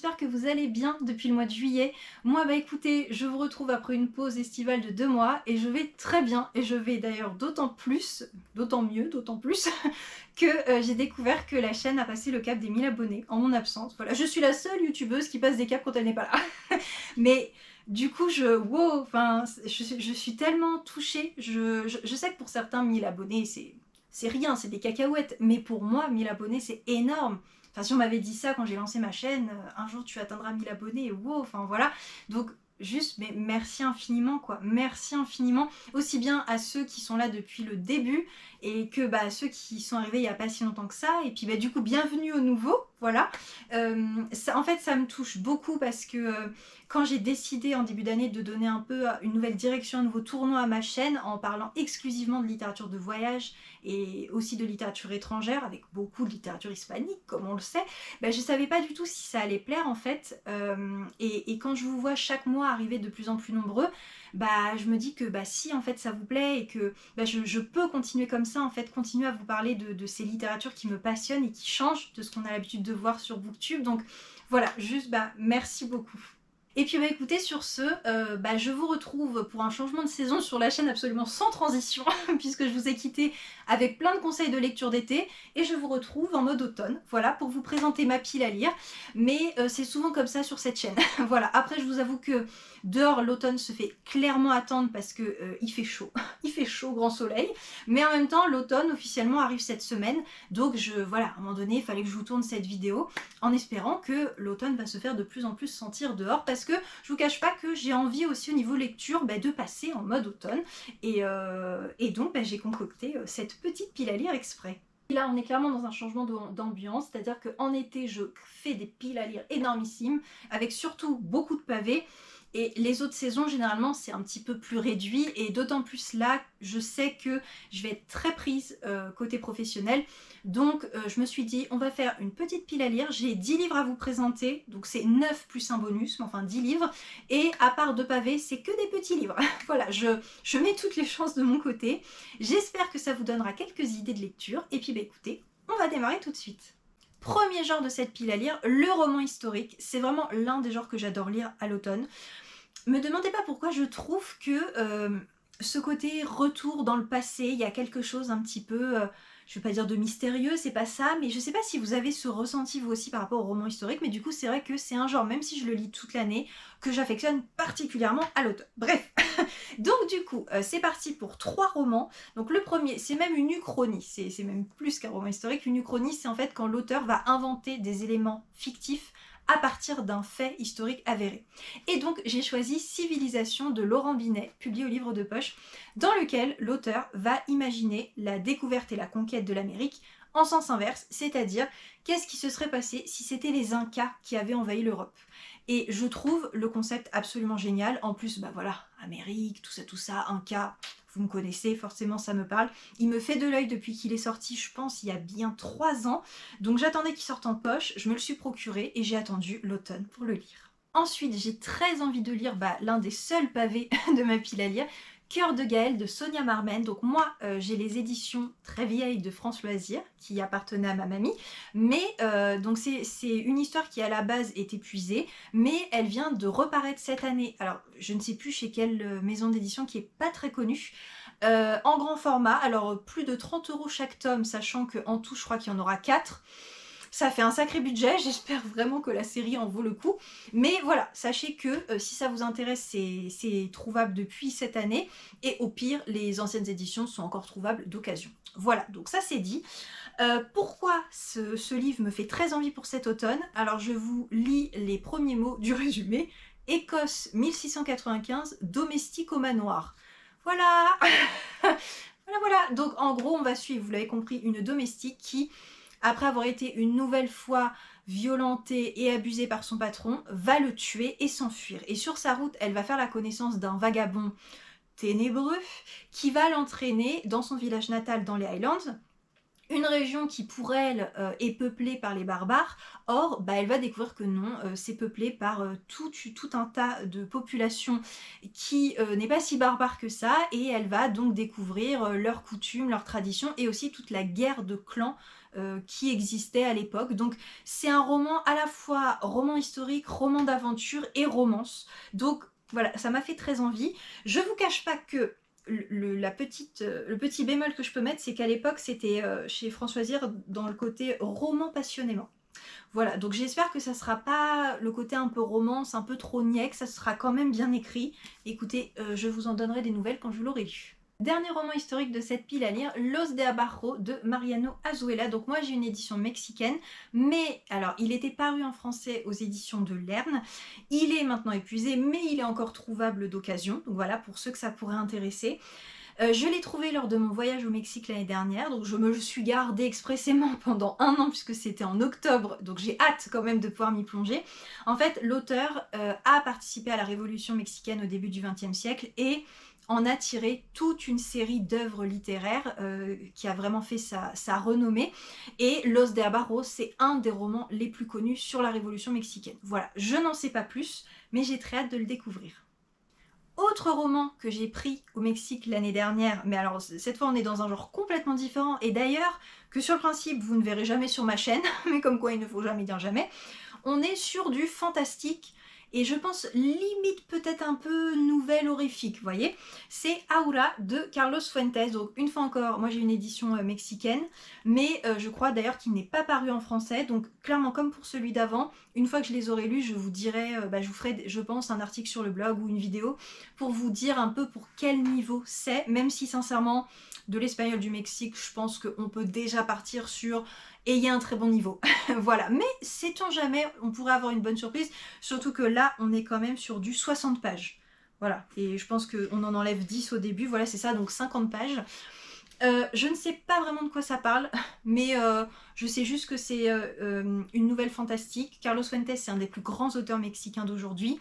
j'espère que vous allez bien depuis le mois de juillet. Moi bah écoutez, je vous retrouve après une pause estivale de 2 mois et je vais très bien et je vais d'ailleurs d'autant plus, d'autant mieux, d'autant plus que j'ai découvert que la chaîne a passé le cap des 1000 abonnés en mon absence. Voilà, je suis la seule youtubeuse qui passe des caps quand elle n'est pas là. Mais du coup, wow, enfin, je suis tellement touchée. Je sais que pour certains, 1000 abonnés, c'est rien, c'est des cacahuètes. Mais pour moi, 1000 abonnés, c'est énorme. Enfin, si on m'avait dit ça quand j'ai lancé ma chaîne, un jour tu atteindras 1000 abonnés, wow, enfin voilà. Donc, juste, mais merci infiniment, quoi. Merci infiniment. Aussi bien à ceux qui sont là depuis le début et que bah, ceux qui sont arrivés il n'y a pas si longtemps que ça. Et puis, bah, du coup, bienvenue aux nouveaux, voilà. En fait, ça me touche beaucoup parce que quand j'ai décidé en début d'année de donner un peu une nouvelle direction, un nouveau tournoi à ma chaîne en parlant exclusivement de littérature de voyage et aussi de littérature étrangère avec beaucoup de littérature hispanique comme on le sait, ben, je savais pas du tout si ça allait plaire en fait et quand je vous vois chaque mois arriver de plus en plus nombreux, bah je me dis que bah si en fait ça vous plaît et que bah, je peux continuer comme ça en fait, continuer à vous parler de ces littératures qui me passionnent et qui changent de ce qu'on a l'habitude de voir sur Booktube. Donc voilà, juste bah merci beaucoup. Et puis bah écoutez, sur ce, bah, je vous retrouve pour un changement de saison sur la chaîne absolument sans transition, puisque je vous ai quitté avec plein de conseils de lecture d'été, et je vous retrouve en mode automne, voilà, pour vous présenter ma pile à lire, mais c'est souvent comme ça sur cette chaîne. Voilà, après je vous avoue que dehors l'automne se fait clairement attendre parce que il fait chaud, il fait chaud, grand soleil, mais en même temps l'automne officiellement arrive cette semaine, donc voilà, à un moment donné il fallait que je vous tourne cette vidéo, en espérant que l'automne va se faire de plus en plus sentir dehors, parce que je vous cache pas que j'ai envie aussi au niveau lecture de passer en mode automne, et donc j'ai concocté cette petite pile à lire exprès. Là, on est clairement dans un changement d'ambiance, c'est-à-dire qu'en été, je fais des piles à lire énormissimes, avec surtout beaucoup de pavés, et les autres saisons, généralement, c'est un petit peu plus réduit, et d'autant plus là, je sais que je vais être très prise côté professionnel, donc je me suis dit, on va faire une petite pile à lire, j'ai 10 livres à vous présenter, donc c'est 9 plus un bonus, mais enfin 10 livres, et à part 2 pavés, c'est que des petits livres. Voilà, je mets toutes les chances de mon côté, j'espère que ça vous donnera quelques idées de lecture, et puis bah écoutez, on va démarrer tout de suite. Premier genre de cette pile à lire, le roman historique. C'est vraiment l'un des genres que j'adore lire à l'automne. Me demandez pas pourquoi, je trouve que ce côté retour dans le passé, il y a quelque chose un petit peu, je vais pas dire de mystérieux, c'est pas ça, mais je sais pas si vous avez ce ressenti vous aussi par rapport au roman historique, mais du coup c'est vrai que c'est un genre, même si je le lis toute l'année, que j'affectionne particulièrement à l'automne. Bref, donc du coup, c'est parti pour 3 romans. Donc le premier, c'est même une uchronie, c'est même plus qu'un roman historique. Une uchronie, c'est en fait quand l'auteur va inventer des éléments fictifs à partir d'un fait historique avéré. Et donc j'ai choisi Civilisation de Laurent Binet, publié au livre de poche, dans lequel l'auteur va imaginer la découverte et la conquête de l'Amérique en sens inverse, c'est-à-dire qu'est-ce qui se serait passé si c'était les Incas qui avaient envahi l'Europe. Et je trouve le concept absolument génial. En plus, bah voilà, Amérique, tout ça, Incas, vous me connaissez, forcément ça me parle. Il me fait de l'œil depuis qu'il est sorti, je pense, il y a bien 3 ans. Donc j'attendais qu'il sorte en poche, je me le suis procuré et j'ai attendu l'automne pour le lire. Ensuite, j'ai très envie de lire l'un des seuls pavés de ma pile à lire, Cœur de Gaël de Sonia Marmen. Donc moi, j'ai les éditions très vieilles de France Loisirs qui appartenaient à ma mamie. Mais donc c'est une histoire qui à la base est épuisée, mais elle vient de reparaître cette année. Alors je ne sais plus chez quelle maison d'édition qui est pas très connue. En grand format, alors plus de 30 € chaque tome, sachant qu'en tout je crois qu'il y en aura 4. Ça fait un sacré budget, j'espère vraiment que la série en vaut le coup. Mais voilà, sachez que si ça vous intéresse, c'est trouvable depuis cette année. Et au pire, les anciennes éditions sont encore trouvables d'occasion. Voilà, donc ça c'est dit. Pourquoi ce livre me fait très envie pour cet automne? Alors je vous lis les premiers mots du résumé. Écosse 1695, domestique au manoir. Voilà. Voilà. Donc en gros, on va suivre, vous l'avez compris, une domestique qui, après avoir été une nouvelle fois violentée et abusée par son patron, va le tuer et s'enfuir. Et sur sa route, elle va faire la connaissance d'un vagabond ténébreux qui va l'entraîner dans son village natal dans les Highlands, une région qui pour elle est peuplée par les barbares, or bah, elle va découvrir que non, c'est peuplé par tout un tas de populations qui n'est pas si barbare que ça, et elle va donc découvrir leurs coutumes, leurs traditions, et aussi toute la guerre de clans qui existait à l'époque. Donc c'est un roman à la fois roman historique, roman d'aventure et romance. Donc voilà, ça m'a fait très envie. Je vous cache pas que le petit bémol que je peux mettre, c'est qu'à l'époque, c'était chez Françoise Hird dans le côté roman passionnément. Voilà, donc j'espère que ça sera pas le côté un peu romance, un peu trop niais, que ça sera quand même bien écrit. Écoutez, je vous en donnerai des nouvelles quand je l'aurai lu. Dernier roman historique de cette pile à lire, Los de Abajo de Mariano Azuela. Donc moi j'ai une édition mexicaine, mais alors il était paru en français aux éditions de Lerne. Il est maintenant épuisé, mais il est encore trouvable d'occasion. Donc voilà, pour ceux que ça pourrait intéresser. Je l'ai trouvé lors de mon voyage au Mexique l'année dernière, donc je me le suis gardé expressément pendant un an puisque c'était en octobre, donc j'ai hâte quand même de pouvoir m'y plonger. En fait, l'auteur a participé à la Révolution mexicaine au début du XXe siècle et en a tiré toute une série d'œuvres littéraires qui a vraiment fait sa renommée. Et Los de Abajo, c'est un des romans les plus connus sur la Révolution mexicaine. Voilà, je n'en sais pas plus, mais j'ai très hâte de le découvrir. Autre roman que j'ai pris au Mexique l'année dernière, mais alors cette fois on est dans un genre complètement différent, et d'ailleurs que sur le principe vous ne verrez jamais sur ma chaîne, mais comme quoi il ne faut jamais dire jamais, on est sur du fantastique, et je pense limite peut-être un peu nouvelle horrifique, vous voyez. C'est Aura de Carlos Fuentes, donc une fois encore, moi j'ai une édition mexicaine, mais je crois d'ailleurs qu'il n'est pas paru en français, donc clairement comme pour celui d'avant, une fois que je les aurai lus, je vous dirai, je vous ferai, je pense, un article sur le blog ou une vidéo pour vous dire un peu pour quel niveau c'est, même si sincèrement, de l'espagnol du Mexique, je pense qu'on peut déjà partir sur ayez un très bon niveau. Voilà, mais sait-on jamais, on pourrait avoir une bonne surprise, surtout que là, on est quand même sur du 60 pages. Voilà, et je pense qu'on en enlève 10 au début, voilà, c'est ça, donc 50 pages. Je ne sais pas vraiment de quoi ça parle, mais je sais juste que c'est une nouvelle fantastique. Carlos Fuentes, c'est un des plus grands auteurs mexicains d'aujourd'hui.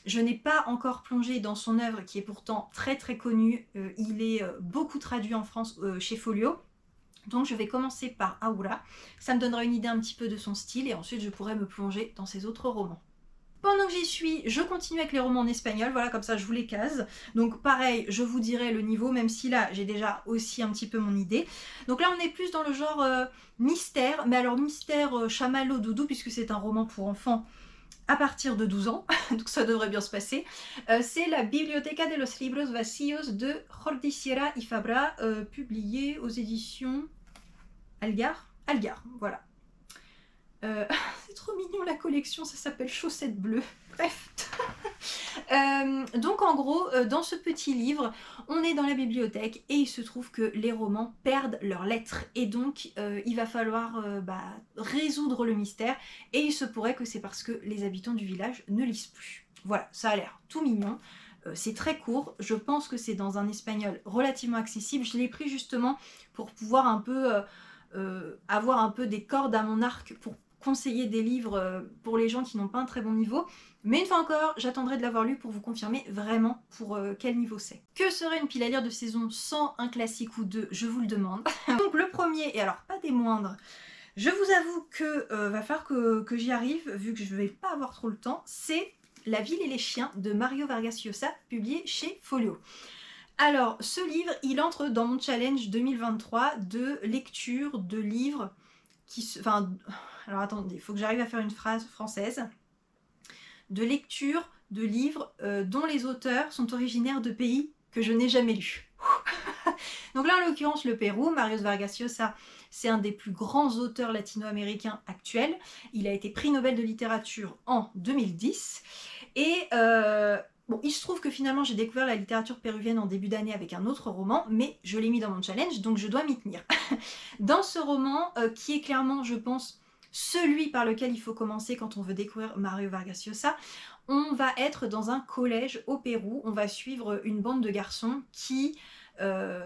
Je n'ai pas encore plongé dans son œuvre qui est pourtant très très connue. Il est beaucoup traduit en France chez Folio. Donc je vais commencer par Aura. Ça me donnera une idée un petit peu de son style et ensuite je pourrai me plonger dans ses autres romans. Pendant que j'y suis, je continue avec les romans en espagnol, voilà, comme ça je vous les case. Donc pareil, je vous dirai le niveau, même si là j'ai déjà aussi un petit peu mon idée. Donc là on est plus dans le genre mystère, mais alors mystère chamallow doudou, puisque c'est un roman pour enfants à partir de 12 ans, donc ça devrait bien se passer. C'est la Biblioteca de los Libros Vacíos de Jordi Sierra y Fabra, publié aux éditions Algar, voilà. C'est trop mignon la collection, ça s'appelle Chaussettes Bleues. Bref. Donc en gros, dans ce petit livre, on est dans la bibliothèque et il se trouve que les romans perdent leurs lettres. Et donc il va falloir résoudre le mystère. Et il se pourrait que c'est parce que les habitants du village ne lisent plus. Voilà, ça a l'air tout mignon. C'est très court, je pense que c'est dans un espagnol relativement accessible. Je l'ai pris justement pour pouvoir un peu avoir un peu des cordes à mon arc pour conseiller des livres pour les gens qui n'ont pas un très bon niveau. Mais une fois encore, j'attendrai de l'avoir lu pour vous confirmer vraiment pour quel niveau c'est. Que serait une pile à lire de saison sans un classique ou deux? Je vous le demande. Donc le premier, et alors pas des moindres, je vous avoue que va falloir que j'y arrive, vu que je vais pas avoir trop le temps, c'est La ville et les chiens de Mario Vargas Llosa, publié chez Folio. Alors, ce livre, il entre dans mon challenge 2023 de lecture de livres qui se... Enfin, alors attendez, il faut que j'arrive à faire une phrase française. De lecture de livres dont les auteurs sont originaires de pays que je n'ai jamais lus. Donc là, en l'occurrence, le Pérou, Mario Vargas Llosa, c'est un des plus grands auteurs latino-américains actuels. Il a été prix Nobel de littérature en 2010. Et bon, il se trouve que finalement, j'ai découvert la littérature péruvienne en début d'année avec un autre roman, mais je l'ai mis dans mon challenge, donc je dois m'y tenir. Dans ce roman, qui est clairement, je pense, celui par lequel il faut commencer quand on veut découvrir Mario Vargas Llosa, on va être dans un collège au Pérou. On va suivre une bande de garçons qui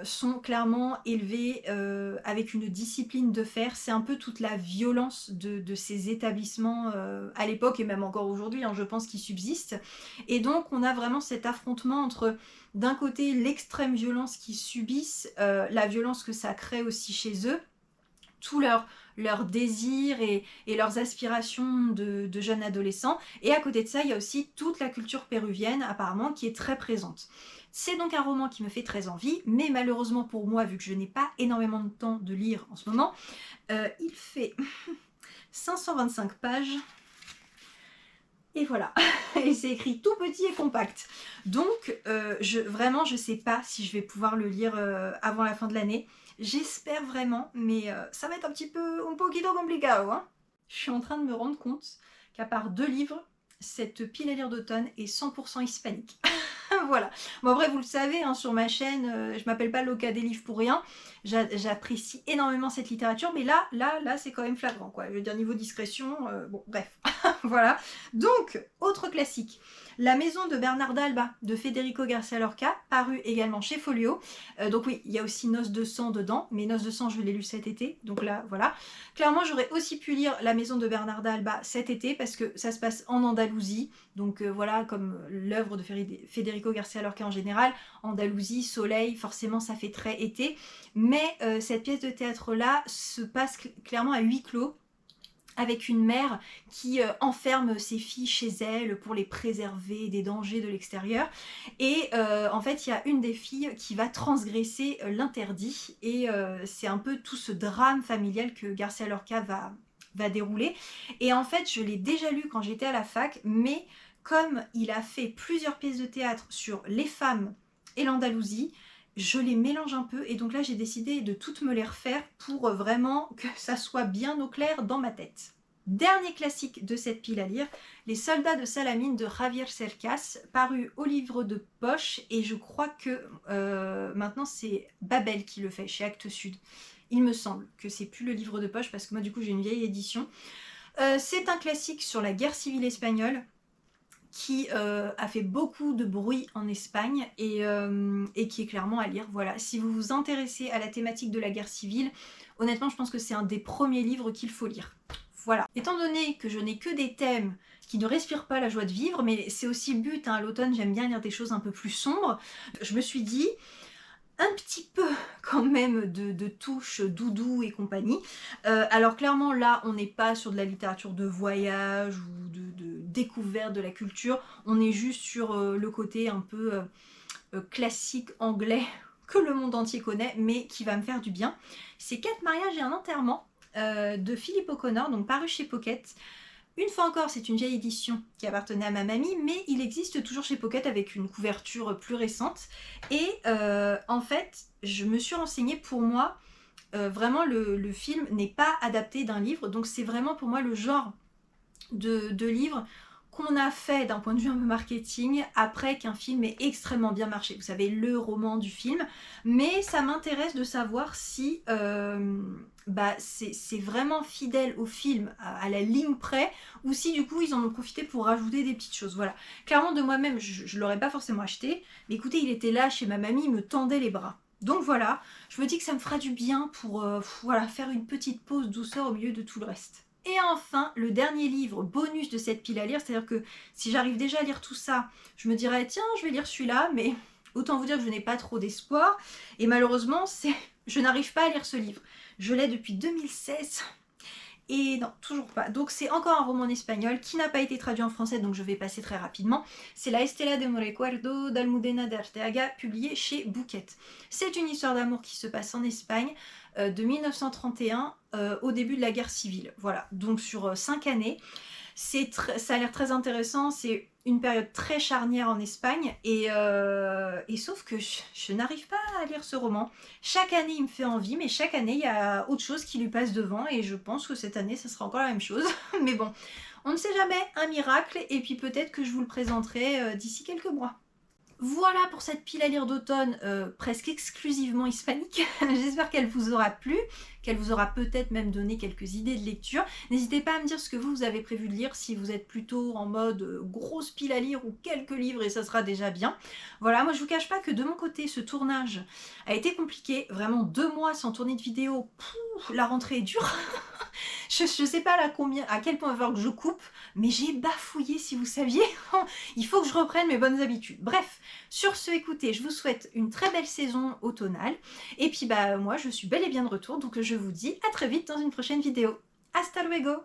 sont clairement élevés avec une discipline de fer. C'est un peu toute la violence de ces établissements à l'époque et même encore aujourd'hui, hein, je pense, qui subsistent. Et donc on a vraiment cet affrontement entre d'un côté l'extrême violence qu'ils subissent, la violence que ça crée aussi chez eux, tous leurs désirs et leurs aspirations de jeunes adolescents. Et à côté de ça, il y a aussi toute la culture péruvienne apparemment qui est très présente. C'est donc un roman qui me fait très envie, mais malheureusement pour moi, vu que je n'ai pas énormément de temps de lire en ce moment, il fait 525 pages. Et voilà, et c'est écrit tout petit et compact. Donc, vraiment, je sais pas si je vais pouvoir le lire avant la fin de l'année. J'espère vraiment, mais ça va être un petit peu un poquito complicado, hein. Je suis en train de me rendre compte qu'à part 2 livres, cette pile à lire d'automne est 100% hispanique. Voilà. Bon après vous le savez, hein, sur ma chaîne, je m'appelle pas Loca des livres pour rien. J'apprécie énormément cette littérature, mais là c'est quand même flagrant quoi. Je veux dire niveau discrétion, bon bref. Voilà. Donc, autre classique. La maison de Bernarda Alba de Federico Garcia Lorca, paru également chez Folio. Donc oui, il y a aussi Noces de sang dedans, mais Noces de sang je l'ai lu cet été, donc là voilà. Clairement j'aurais aussi pu lire La maison de Bernarda Alba cet été parce que ça se passe en Andalousie, donc voilà comme l'œuvre de Federico Garcia Lorca en général, Andalousie, soleil, forcément ça fait très été, mais cette pièce de théâtre là se passe clairement à huis clos, avec une mère qui enferme ses filles chez elle pour les préserver des dangers de l'extérieur. Et en fait, il y a une des filles qui va transgresser l'interdit. Et c'est un peu tout ce drame familial que Garcia Lorca va dérouler. Et en fait, je l'ai déjà lu quand j'étais à la fac, mais comme il a fait plusieurs pièces de théâtre sur les femmes et l'Andalousie, je les mélange un peu et donc là j'ai décidé de toutes me les refaire pour vraiment que ça soit bien au clair dans ma tête. Dernier classique de cette pile à lire, Les soldats de Salamine de Javier Cercas, paru au livre de poche, et je crois que maintenant c'est Babel qui le fait chez Actes Sud. Il me semble que c'est plus le livre de poche parce que moi du coup j'ai une vieille édition. C'est un classique sur la guerre civile espagnole qui a fait beaucoup de bruit en Espagne et qui est clairement à lire. Voilà, si vous vous intéressez à la thématique de la guerre civile, honnêtement je pense que c'est un des premiers livres qu'il faut lire. Voilà. Étant donné que je n'ai que des thèmes qui ne respirent pas la joie de vivre, mais c'est aussi le but, hein, à l'automne j'aime bien lire des choses un peu plus sombres, je me suis dit un petit peu quand même de touche doudou et compagnie. Alors clairement là on n'est pas sur de la littérature de voyage ou de découverte de la culture, on est juste sur le côté un peu classique anglais que le monde entier connaît mais qui va me faire du bien. C'est 4 mariages et un enterrement de Philippe O'Connor, donc paru chez Pocket. Une fois encore, c'est une vieille édition qui appartenait à ma mamie, mais il existe toujours chez Pocket avec une couverture plus récente. Et en fait, je me suis renseignée, pour moi, vraiment le film n'est pas adapté d'un livre, donc c'est vraiment pour moi le genre de livre qu'on a fait d'un point de vue un peu marketing après qu'un film ait extrêmement bien marché. Vous savez, le roman du film. Mais ça m'intéresse de savoir si c'est vraiment fidèle au film, à la ligne près, ou si du coup ils en ont profité pour rajouter des petites choses. Voilà. Clairement de moi-même, je l'aurais pas forcément acheté. Mais écoutez, il était là chez ma mamie, il me tendait les bras. Donc voilà, je me dis que ça me fera du bien pour voilà, faire une petite pause douceur au milieu de tout le reste. Et enfin, le dernier livre bonus de cette pile à lire, c'est-à-dire que si j'arrive déjà à lire tout ça, je me dirais tiens, je vais lire celui-là, mais autant vous dire que je n'ai pas trop d'espoir. Et malheureusement, je n'arrive pas à lire ce livre. Je l'ai depuis 2016. Et non, toujours pas. Donc c'est encore un roman en espagnol qui n'a pas été traduit en français, donc je vais passer très rapidement. C'est La Estela de un recuerdo d'Almudena de Arteaga, publié chez Bouquet. C'est une histoire d'amour qui se passe en Espagne de 1931 au début de la guerre civile. Voilà, donc sur 5 années. Ça a l'air très intéressant, c'est une période très charnière en Espagne et sauf que je n'arrive pas à lire ce roman. Chaque année il me fait envie, mais chaque année il y a autre chose qui lui passe devant et je pense que cette année ça sera encore la même chose. Mais bon, on ne sait jamais, un miracle, et puis peut-être que je vous le présenterai d'ici quelques mois. Voilà pour cette pile à lire d'automne presque exclusivement hispanique. J'espère qu'elle vous aura plu, qu'elle vous aura peut-être même donné quelques idées de lecture. N'hésitez pas à me dire ce que vous avez prévu de lire, si vous êtes plutôt en mode grosse pile à lire ou quelques livres et ça sera déjà bien. Voilà, moi je vous cache pas que de mon côté ce tournage a été compliqué, vraiment 2 mois sans tourner de vidéo, la rentrée est dure. Je sais pas là combien, à quel point il va falloir que je coupe, mais j'ai bafouillé si vous saviez. Il faut que je reprenne mes bonnes habitudes. Bref, sur ce, écoutez, je vous souhaite une très belle saison automnale. Et puis bah moi je suis bel et bien de retour, donc je vous dis à très vite dans une prochaine vidéo. Hasta luego!